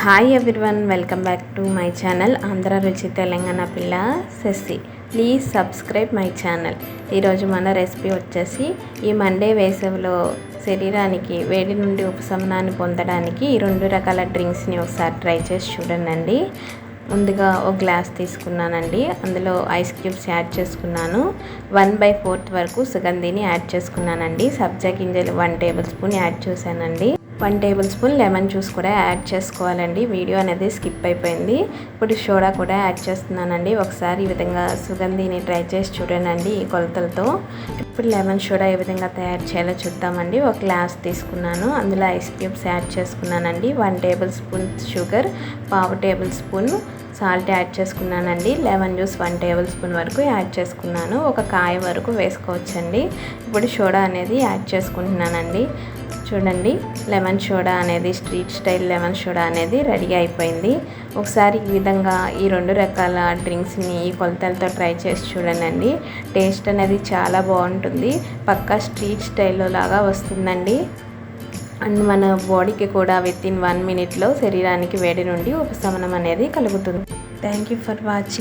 Hi everyone, welcome back to my channel Andhra Ruchi Telangana Pilla Sasi. Please subscribe my channel. ఈరోజు మన recipe వచ్చేసి ఈ మండే వేసవిలో శరీరానికి వేడి నుండి ఉపశమనాన్ని పొందడానికి ఈ 2 రకాల డ్రింక్స్ని ఒకసారి ట్రై చేసి చూడండి. ముందుగా ఒక గ్లాస్ తీసుకున్నానండి. అందులో ఐస్ క్యూబ్స్ యాడ్ చేసుకున్నాను. 1/4 వరకు సుగంధిని యాడ్ చేసుకున్నానండి. సబ్జా గింజలు 1 టేబుల్ స్పూన్ యాడ్ చేశానండి. 1 టేబుల్ స్పూన్ లెమన్ జ్యూస్ కూడా యాడ్ చేసుకోవాలండి. వీడియో అనేది స్కిప్ అయిపోయింది. ఇప్పుడు సోడా కూడా యాడ్ చేస్తున్నానండి. ఒకసారి ఈ విధంగా సుగంధిని ట్రై చేసి చూడండి ఈ కొలతలతో. ఇప్పుడు లెమన్ సోడా ఏ విధంగా తయారు చేయాలో చూద్దామండి. ఒక గ్లాస్ తీసుకున్నాను. అందులో ఐస్ క్యూబ్స్ యాడ్ చేసుకున్నానండి. 1 table spoon sugar, 1/2 table spoon salt add చేసుకున్నానండి. లెమన్ జ్యూస్ 1 టేబుల్ స్పూన్ వరకు యాడ్ చేసుకున్నాను. ఒక కాయ వరకు వేసుకోవచ్చండి. ఇప్పుడు సోడా అనేది యాడ్ చేసుకుంటున్నానండి. చూడండి, లెమన్ సోడా అనేది స్ట్రీట్ స్టైల్ లెమన్ సోడా అనేది రెడీ అయిపోయింది. ఒకసారి ఈ విధంగా ఈ 2 రకాల డ్రింక్స్ని ఈ కొలతలతో ట్రై చేసి చూడండి. టేస్ట్ అనేది చాలా బాగుంటుంది. పక్కా స్ట్రీట్ స్టైల్లో లాగా వస్తుందండి. అండ్ మన బాడీకి కూడా వితిన్ 1 మినిట్లో శరీరానికి వేడి నుండి ఉపశమనం అనేది కలుగుతుంది. Thank you for watching.